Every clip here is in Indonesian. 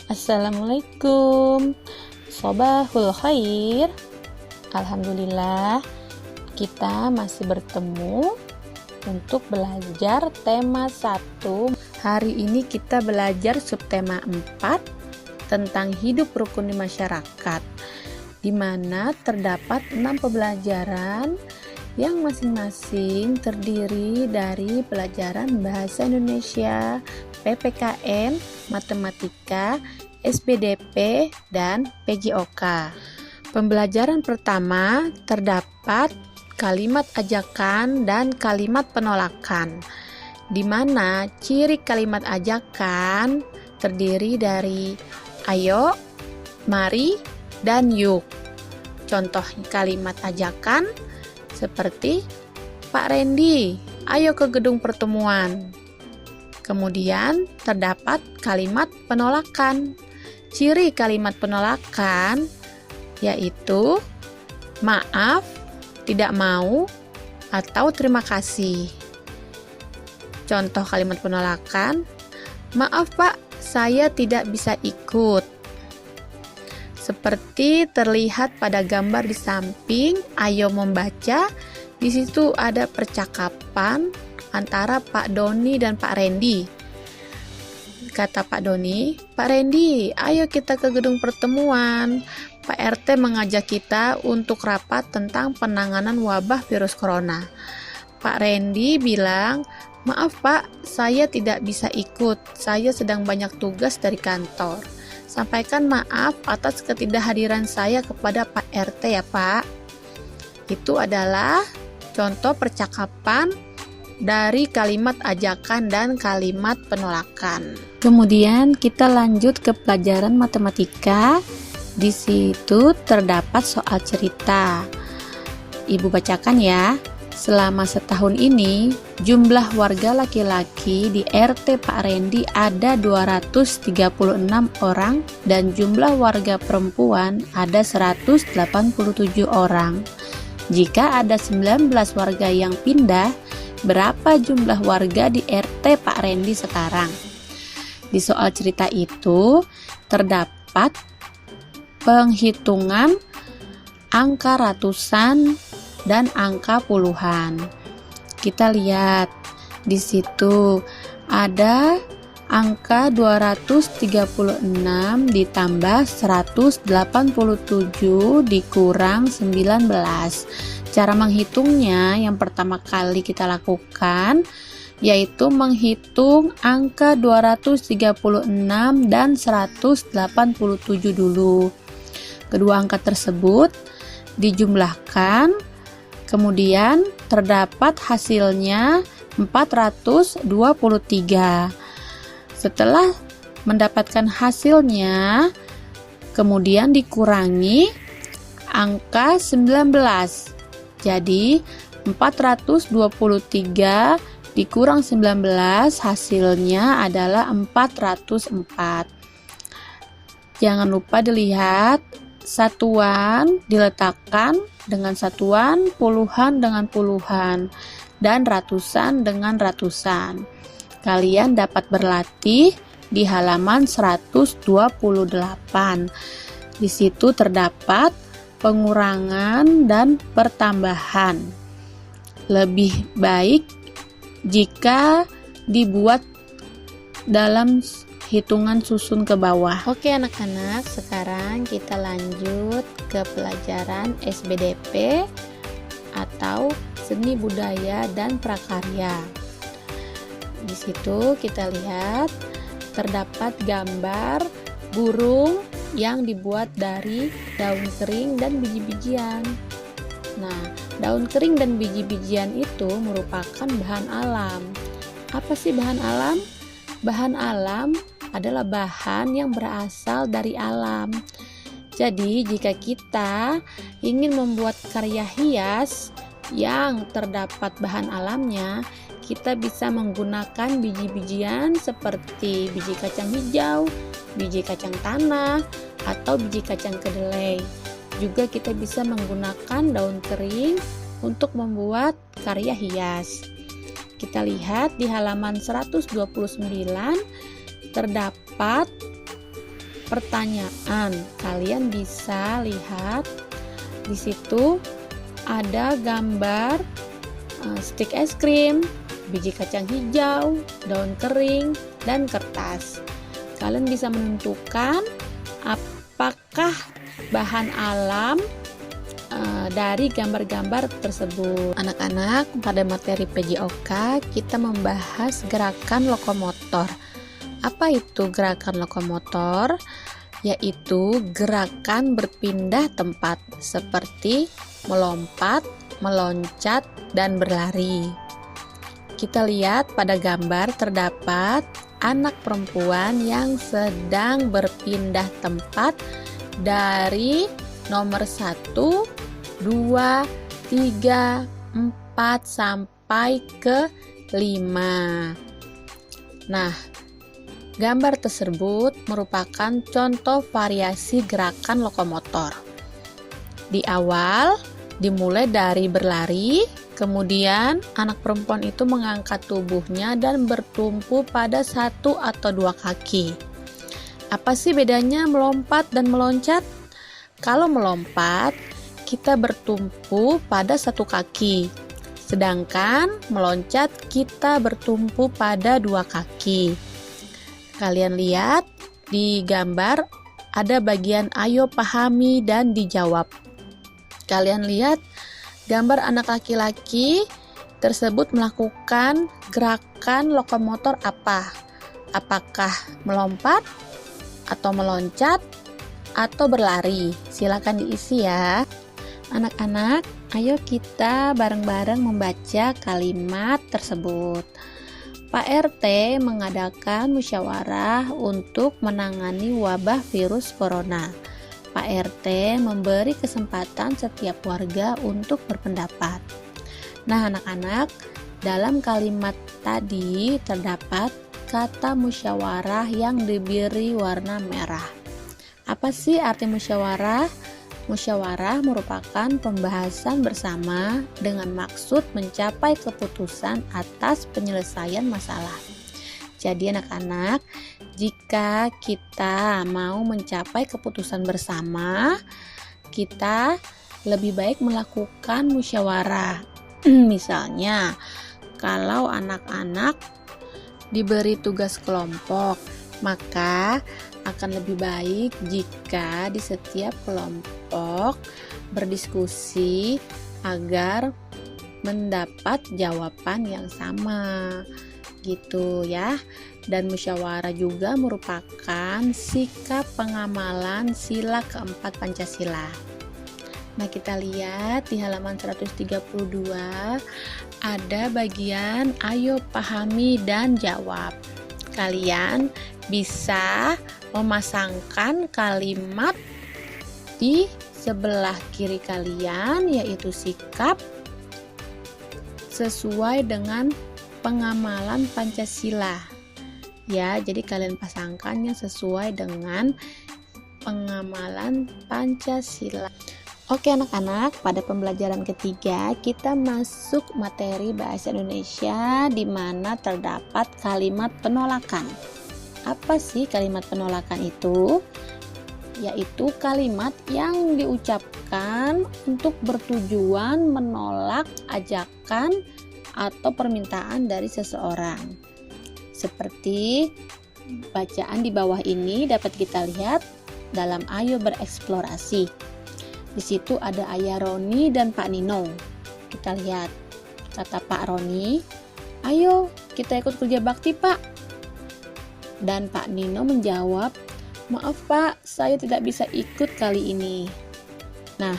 Assalamualaikum, Sobahul Khair. Alhamdulillah, kita masih bertemu untuk belajar tema 1. Hari ini kita belajar subtema 4 tentang hidup rukun di masyarakat, di mana terdapat 6 pembelajaran yang masing-masing terdiri dari pelajaran Bahasa Indonesia, PPKN, Matematika, SPDP, dan PJOK. Pembelajaran pertama terdapat kalimat ajakan dan kalimat penolakan, di mana ciri kalimat ajakan terdiri dari ayo, mari, dan yuk. Contoh kalimat ajakan seperti Pak Randy, ayo ke gedung pertemuan. Kemudian terdapat kalimat penolakan. Ciri kalimat penolakan yaitu maaf, tidak mau, atau terima kasih. Contoh kalimat penolakan, maaf Pak, saya tidak bisa ikut. Seperti terlihat pada gambar di samping, ayo membaca. Di situ ada percakapan antara Pak Doni dan Pak Randy. Kata Pak Doni, Pak Randy, ayo kita ke gedung pertemuan. Pak RT mengajak kita untuk rapat tentang penanganan wabah virus corona. Pak Randy bilang, maaf Pak, saya tidak bisa ikut. Saya sedang banyak tugas dari kantor. Sampaikan maaf atas ketidakhadiran saya kepada Pak RT ya Pak. Itu adalah contoh percakapan dari kalimat ajakan dan kalimat penolakan. Kemudian kita lanjut ke pelajaran matematika. Di situ terdapat soal cerita. Ibu bacakan ya. Selama setahun ini, jumlah warga laki-laki di RT Pak Randy ada 236 orang dan jumlah warga perempuan ada 187 orang. Jika ada 19 warga yang pindah, berapa jumlah warga di RT Pak Randy sekarang? Di soal cerita itu terdapat penghitungan angka ratusan dan angka puluhan. Kita lihat di situ ada angka 236 ditambah 187 dikurang 19. Cara menghitungnya yang pertama kali kita lakukan yaitu menghitung angka 236 dan 187 dulu. Kedua angka tersebut dijumlahkan, kemudian terdapat hasilnya 423. Setelah mendapatkan hasilnya, kemudian dikurangi angka 19. Jadi 423 dikurang 19 hasilnya adalah 404. Jangan lupa dilihat satuan diletakkan dengan satuan, puluhan dengan puluhan, dan ratusan dengan ratusan. Kalian dapat berlatih di halaman 128. Di situ terdapat pengurangan dan pertambahan. Lebih baik jika dibuat dalam hitungan susun ke bawah. Oke anak-anak, sekarang kita lanjut ke pelajaran SBDP atau Seni Budaya dan Prakarya. Di situ kita lihat terdapat gambar burung yang dibuat dari daun kering dan biji-bijian. Nah, daun kering dan biji-bijian itu merupakan bahan alam. Apa sih bahan alam? Bahan alam adalah bahan yang berasal dari alam. Jadi, jika kita ingin membuat karya hias yang terdapat bahan alamnya, kita bisa menggunakan biji-bijian seperti biji kacang hijau, biji kacang tanah, atau biji kacang kedelai. Juga kita bisa menggunakan daun kering untuk membuat karya hias. Kita lihat di halaman 129 terdapat pertanyaan. Kalian bisa lihat di situ ada gambar stik es krim, biji kacang hijau, daun kering, dan kertas. Kalian bisa menentukan apakah bahan alam dari gambar-gambar tersebut. Anak-anak, pada materi PJOK kita membahas gerakan lokomotor. Apa itu gerakan lokomotor? Yaitu gerakan berpindah tempat seperti melompat, meloncat, dan berlari. Kita lihat pada gambar terdapat anak perempuan yang sedang berpindah tempat dari nomor 1, 2, 3, 4 sampai ke 5. Nah, gambar tersebut merupakan contoh variasi gerakan lokomotor. Di awal dimulai dari berlari, kemudian anak perempuan itu mengangkat tubuhnya dan bertumpu pada 1 atau 2 kaki. Apa sih bedanya melompat dan meloncat? Kalau melompat, kita bertumpu pada 1 kaki. Sedangkan meloncat, kita bertumpu pada 2 kaki. Kalian lihat di gambar ada bagian ayo pahami dan dijawab. Kalian lihat gambar anak laki-laki tersebut melakukan gerakan lokomotor apa? Apakah melompat atau meloncat atau berlari? Silakan diisi ya. Anak-anak, ayo kita bareng-bareng membaca kalimat tersebut. Pak RT mengadakan musyawarah untuk menangani wabah virus corona. Pak RT memberi kesempatan setiap warga untuk berpendapat. Nah, anak-anak, dalam kalimat tadi terdapat kata musyawarah yang diberi warna merah. Apa sih arti musyawarah? Musyawarah merupakan pembahasan bersama dengan maksud mencapai keputusan atas penyelesaian masalah. Jadi anak-anak, jika kita mau mencapai keputusan bersama, kita lebih baik melakukan musyawarah. Misalnya, kalau anak-anak diberi tugas kelompok, maka akan lebih baik jika di setiap kelompok berdiskusi agar mendapat jawaban yang sama gitu ya. Dan musyawarah juga merupakan sikap pengamalan sila keempat Pancasila. Nah, kita lihat di halaman 132 ada bagian ayo pahami dan jawab. Kalian bisa memasangkan kalimat di sebelah kiri kalian, yaitu sikap sesuai dengan pengamalan Pancasila. Ya, jadi kalian pasangkannya sesuai dengan pengamalan Pancasila. Oke anak-anak, pada pembelajaran ketiga kita masuk materi bahasa Indonesia di mana terdapat kalimat penolakan. Apa sih kalimat penolakan itu? Yaitu kalimat yang diucapkan untuk bertujuan menolak ajakan atau permintaan dari seseorang. Seperti bacaan di bawah ini dapat kita lihat dalam Ayo Bereksplorasi. Di situ ada Ayah Roni dan Pak Nino. Kita lihat, kata Pak Roni, "Ayo kita ikut kerja bakti, Pak." Dan Pak Nino menjawab, "Maaf Pak, saya tidak bisa ikut kali ini." Nah,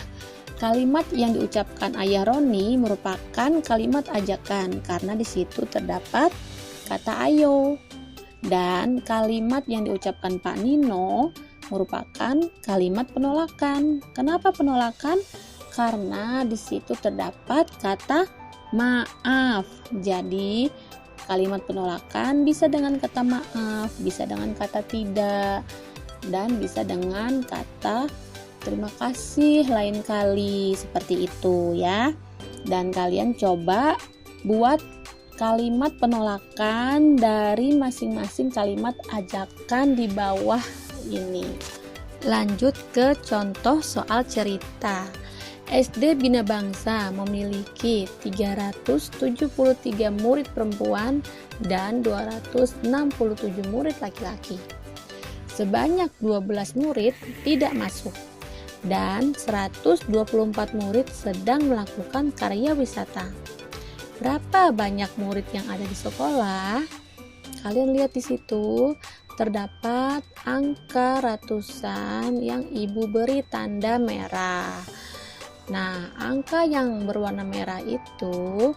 kalimat yang diucapkan Ayah Roni merupakan kalimat ajakan karena di situ terdapat kata ayo. Dan kalimat yang diucapkan Pak Nino merupakan kalimat penolakan. Kenapa penolakan? Karena di situ terdapat kata maaf. Jadi kalimat penolakan bisa dengan kata maaf, bisa dengan kata tidak, dan bisa dengan kata terima kasih lain kali, seperti itu ya. Dan kalian coba buat kalimat penolakan dari masing-masing kalimat ajakan di bawah ini. Lanjut ke contoh soal cerita. SD Bina Bangsa memiliki 373 murid perempuan dan 267 murid laki-laki. Sebanyak 12 murid tidak masuk dan 124 murid sedang melakukan karya wisata. Berapa banyak murid yang ada di sekolah? Kalian lihat di situ terdapat angka ratusan yang ibu beri tanda merah. Nah, angka yang berwarna merah itu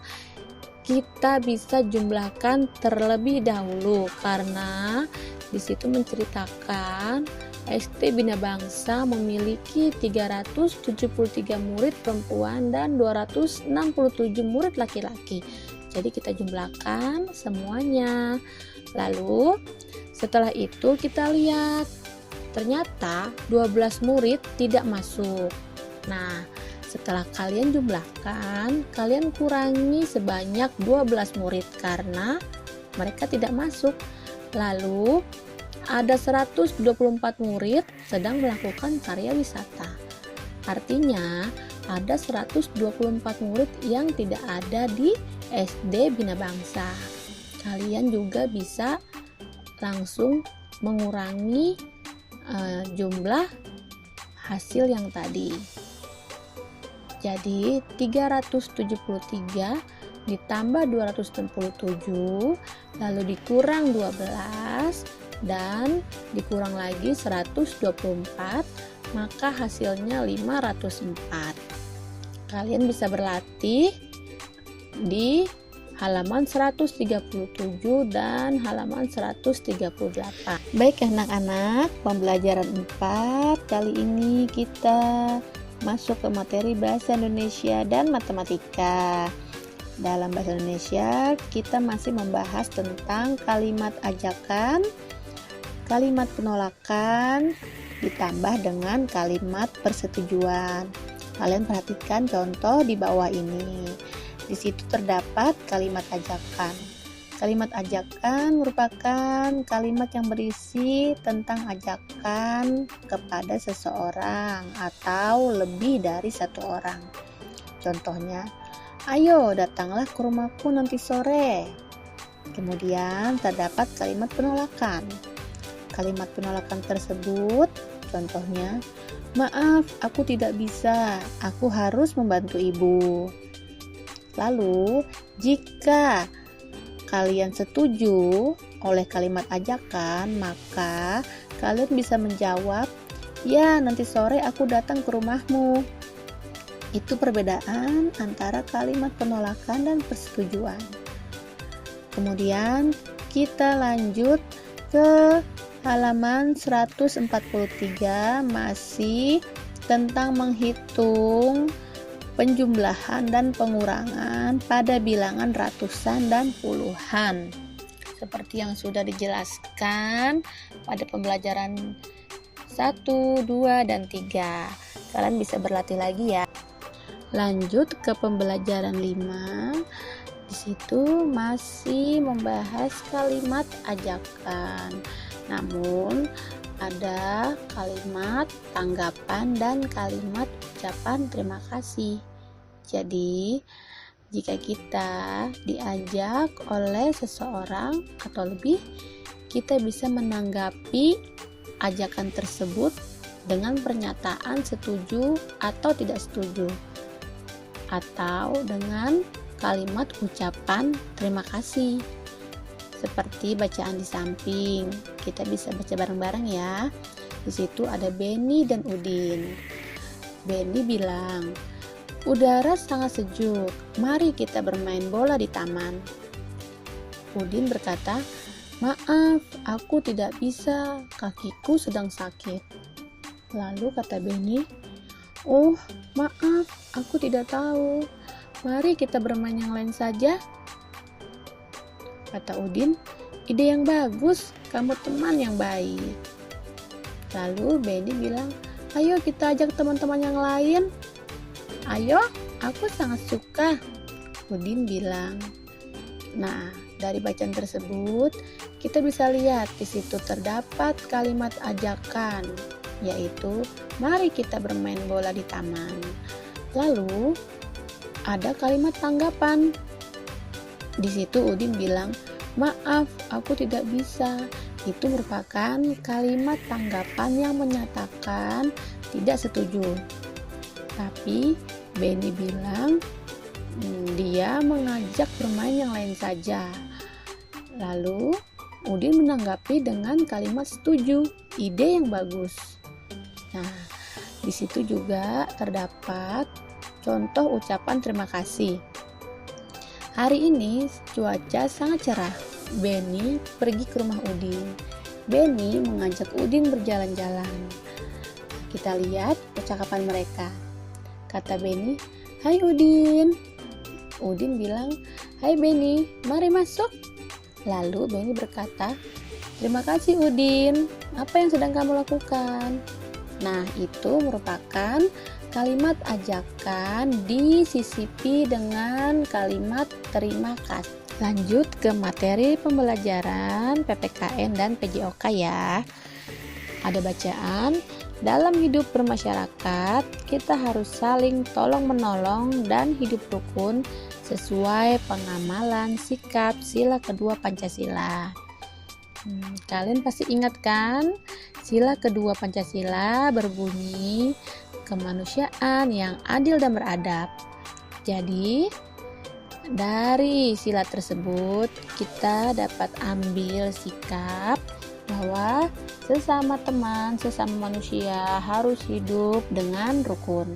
kita bisa jumlahkan terlebih dahulu karena di situ menceritakan SD Bina Bangsa memiliki 373 murid perempuan dan 267 murid laki-laki. Jadi kita jumlahkan semuanya. Lalu setelah itu kita lihat ternyata 12 murid tidak masuk. Nah, setelah kalian jumlahkan, kalian kurangi sebanyak 12 murid karena mereka tidak masuk. Lalu ada 124 murid sedang melakukan karya wisata. Artinya ada 124 murid yang tidak ada di SD Bina Bangsa. Kalian juga bisa langsung mengurangi jumlah hasil yang tadi. Jadi 373 ditambah 267 lalu dikurang 12 dan dikurang lagi 124, maka hasilnya 504. Kalian bisa berlatih di halaman 137 dan halaman 138. Baik anak-anak, pembelajaran 4 kali ini kita masuk ke materi bahasa Indonesia dan matematika. Dalam bahasa Indonesia, kita masih membahas tentang kalimat ajakan, kalimat penolakan, ditambah dengan kalimat persetujuan. Kalian perhatikan contoh di bawah ini. Di situ terdapat kalimat ajakan. Kalimat ajakan merupakan kalimat yang berisi tentang ajakan kepada seseorang atau lebih dari satu orang. Contohnya, ayo datanglah ke rumahku nanti sore. Kemudian terdapat kalimat penolakan. Kalimat penolakan tersebut, contohnya, maaf, aku tidak bisa, aku harus membantu ibu. Lalu, jika kalian setuju oleh kalimat ajakan, maka kalian bisa menjawab, ya nanti sore aku datang ke rumahmu. Itu perbedaan antara kalimat penolakan dan persetujuan. Kemudian kita lanjut ke halaman 143, masih tentang menghitung penjumlahan dan pengurangan pada bilangan ratusan dan puluhan. Seperti yang sudah dijelaskan pada pembelajaran 1, 2, dan 3. Kalian bisa berlatih lagi ya. Lanjut ke pembelajaran 5. Di situ masih membahas kalimat ajakan. Namun ada kalimat tanggapan dan kalimat ucapan terima kasih. Jadi, jika kita diajak oleh seseorang atau lebih, kita bisa menanggapi ajakan tersebut dengan pernyataan setuju atau tidak setuju, atau dengan kalimat ucapan terima kasih. Seperti bacaan di samping, kita bisa baca bareng-bareng ya. Di situ ada Benny dan Udin. Benny bilang, udara sangat sejuk, mari kita bermain bola di taman. Udin berkata, maaf, aku tidak bisa, kakiku sedang sakit. Lalu kata Benny, oh maaf, aku tidak tahu, mari kita bermain yang lain saja. Kata Udin, ide yang bagus, kamu teman yang baik. Lalu Benny bilang, ayo kita ajak teman-teman yang lain. Ayo, aku sangat suka, Udin bilang. Nah, dari bacaan tersebut, kita bisa lihat di situ terdapat kalimat ajakan, yaitu mari kita bermain bola di taman. Lalu ada kalimat tanggapan. Di situ Udin bilang, "Maaf, aku tidak bisa." Itu merupakan kalimat tanggapan yang menyatakan tidak setuju. Tapi Benny bilang dia mengajak bermain yang lain saja. Lalu Udin menanggapi dengan kalimat setuju, ide yang bagus. Nah, di situ juga terdapat contoh ucapan terima kasih. Hari ini cuaca sangat cerah. Benny pergi ke rumah Udin. Benny mengajak Udin berjalan-jalan. Kita lihat percakapan mereka. Kata Benny, "Hai Udin." Udin bilang, "Hai Benny, mari masuk." Lalu Benny berkata, "Terima kasih Udin, apa yang sedang kamu lakukan?" Nah, itu merupakan kalimat ajakan disisipi dengan kalimat terima kasih. Lanjut ke materi pembelajaran PPKN dan PJOK ya. Ada bacaan, dalam hidup bermasyarakat, kita harus saling tolong-menolong dan hidup rukun sesuai pengamalan sikap sila kedua Pancasila. Kalian pasti ingat kan? Sila kedua Pancasila berbunyi kemanusiaan yang adil dan beradab. Jadi, dari sila tersebut kita dapat ambil sikap bahwa sesama teman, sesama manusia harus hidup dengan rukun.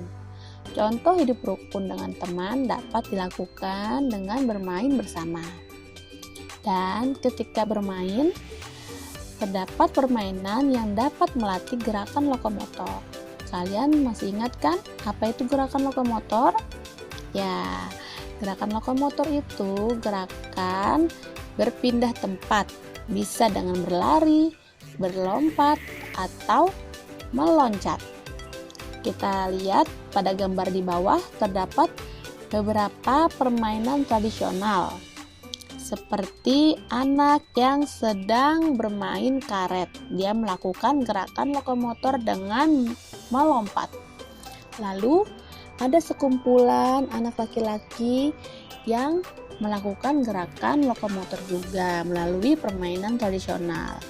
Contoh hidup rukun dengan teman dapat dilakukan dengan bermain bersama. Dan ketika bermain, terdapat permainan yang dapat melatih gerakan lokomotor. Kalian masih ingat kan apa itu gerakan lokomotor? Ya, gerakan lokomotor itu gerakan berpindah tempat, bisa dengan berlari, berlompat, atau meloncat. Kita lihat pada gambar di bawah terdapat beberapa permainan tradisional, seperti anak yang sedang bermain karet. Dia melakukan gerakan lokomotor dengan melompat. Lalu ada sekumpulan anak laki-laki yang melakukan gerakan lokomotor juga melalui permainan tradisional.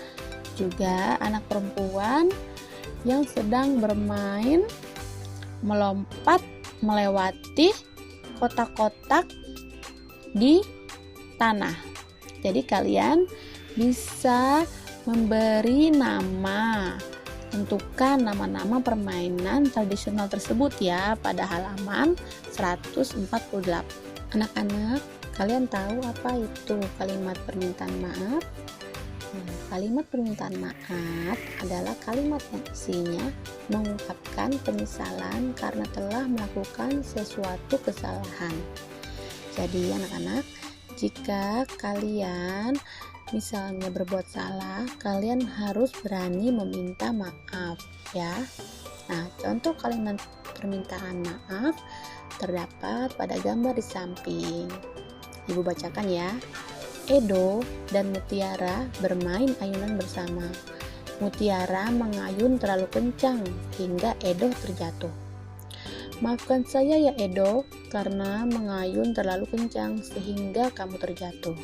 Juga anak perempuan yang sedang bermain melompat melewati kotak-kotak di tanah. Jadi kalian bisa memberi nama, tentukan nama-nama permainan tradisional tersebut ya pada halaman 148. Anak-anak, kalian tahu apa itu kalimat permintaan maaf? Kalimat permintaan maaf adalah kalimat yang isinya mengungkapkan penyesalan karena telah melakukan sesuatu kesalahan. Jadi anak-anak, jika kalian misalnya berbuat salah, kalian harus berani meminta maaf ya. Nah, contoh kalimat permintaan maaf terdapat pada gambar di samping. Ibu bacakan ya. Edo dan Mutiara bermain ayunan bersama. Mutiara mengayun terlalu kencang hingga Edo terjatuh. Maafkan saya ya Edo, karena mengayun terlalu kencang sehingga kamu terjatuh.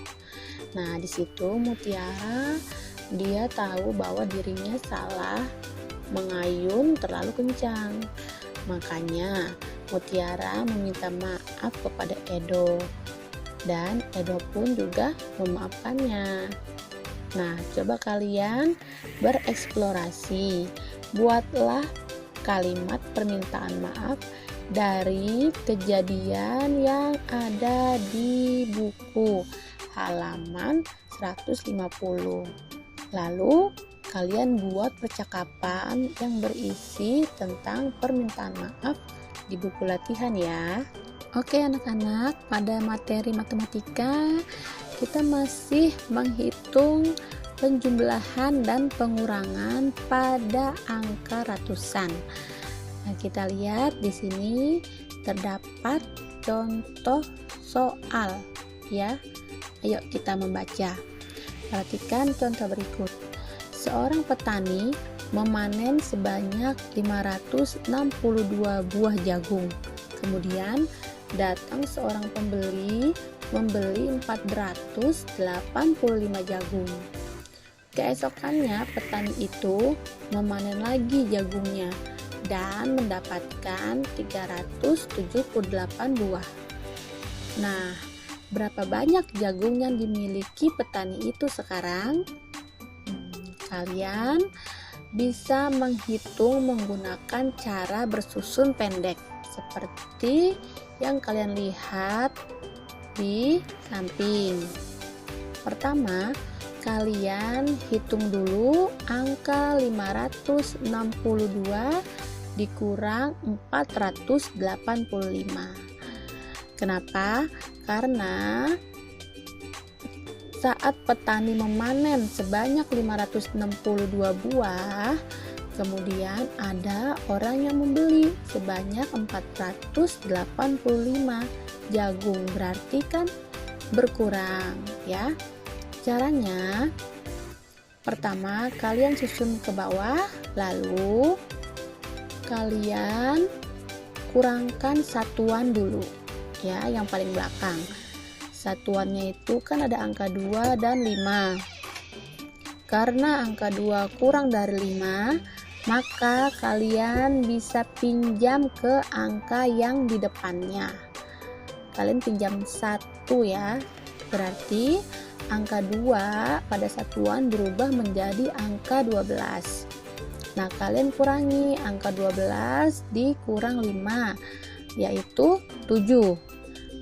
Nah, di situ Mutiara dia tahu bahwa dirinya salah mengayun terlalu kencang. Makanya Mutiara meminta maaf kepada Edo. Dan Edo pun juga memaafkannya. Nah, coba kalian bereksplorasi. Buatlah kalimat permintaan maaf dari kejadian yang ada di buku halaman 150. Lalu kalian buat percakapan yang berisi tentang permintaan maaf di buku latihan ya. Oke anak-anak, pada materi matematika kita masih menghitung penjumlahan dan pengurangan pada angka ratusan. Nah, kita lihat di sini terdapat contoh soal ya. Ayo kita membaca. Perhatikan contoh berikut. Seorang petani memanen sebanyak 562 buah jagung. Kemudian datang seorang pembeli membeli 485 jagung. Keesokannya petani itu memanen lagi jagungnya dan mendapatkan 378 buah. Nah, berapa banyak jagung yang dimiliki petani itu sekarang? Kalian bisa menghitung menggunakan cara bersusun pendek seperti yang kalian lihat di samping. Pertama, kalian hitung dulu angka 562 dikurang 485. Kenapa? Karena saat petani memanen sebanyak 562 buah, kemudian ada orang yang membeli sebanyak 485 jagung, berarti kan berkurang ya. Caranya, pertama kalian susun ke bawah, lalu kalian kurangkan satuan dulu ya, yang paling belakang. Satuannya itu kan ada angka 2 dan 5. Karena angka 2 kurang dari 5, maka kalian bisa pinjam ke angka yang di depannya. Kalian pinjam 1 ya. Berarti angka 2 pada satuan berubah menjadi angka 12. Nah, kalian kurangi angka 12 dikurang 5, yaitu 7.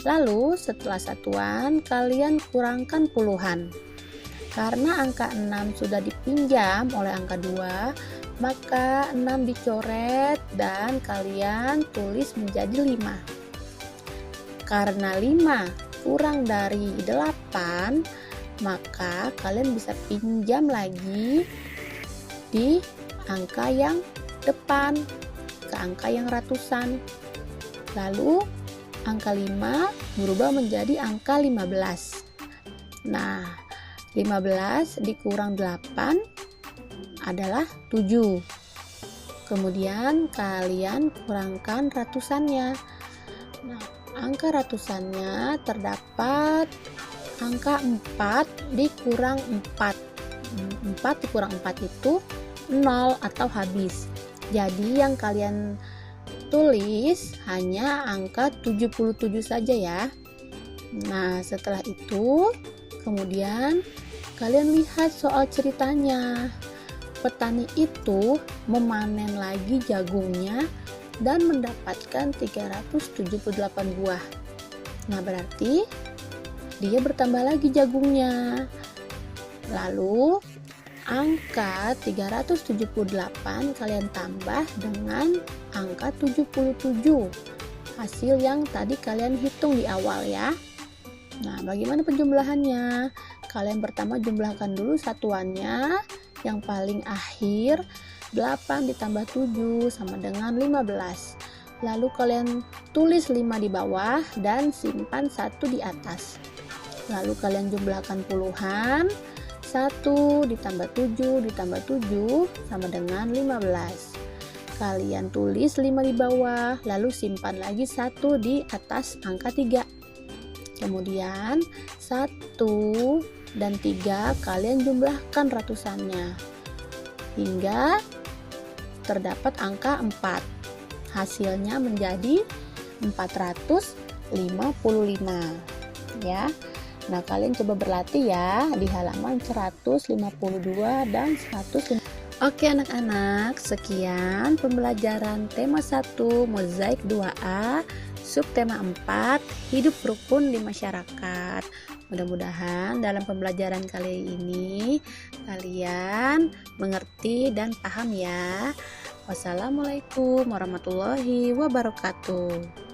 Lalu setelah satuan kalian kurangkan puluhan. Karena angka 6 sudah dipinjam oleh angka 2, maka 6 dicoret dan kalian tulis menjadi 5. Karena 5 kurang dari 8, maka kalian bisa pinjam lagi di angka yang depan, ke angka yang ratusan. Lalu angka 5 berubah menjadi angka 15. Nah, 15 dikurang 8 adalah 7. Kemudian kalian kurangkan ratusannya. Nah, angka ratusannya terdapat angka 4 dikurang 4. 4 dikurang 4 itu 0 atau habis. Jadi yang kalian tulis hanya angka 77 saja ya. Nah, setelah itu kemudian kalian lihat soal ceritanya. Petani itu memanen lagi jagungnya dan mendapatkan 378 buah. Nah, berarti dia bertambah lagi jagungnya. Lalu angka 378 kalian tambah dengan angka 77, hasil yang tadi kalian hitung di awal ya. Nah, bagaimana penjumlahannya? Kalian pertama jumlahkan dulu satuannya, yang paling akhir 8 ditambah 7 sama dengan 15. Lalu kalian tulis 5 di bawah dan simpan 1 di atas. Lalu kalian jumlahkan puluhan, 1 ditambah 7 ditambah 7 sama dengan 15. Kalian tulis 5 di bawah, lalu simpan lagi 1 di atas angka 3. Kemudian 1 dan 3 kalian jumlahkan ratusannya hingga terdapat angka 4. Hasilnya menjadi 455 ya. Nah, kalian coba berlatih ya di halaman 152 dan 150. Oke anak-anak, sekian pembelajaran tema 1 Mozaik 2A, subtema 4 Hidup Rukun di Masyarakat. Mudah-mudahan dalam pembelajaran kali ini kalian mengerti dan paham ya. Wassalamualaikum warahmatullahi wabarakatuh.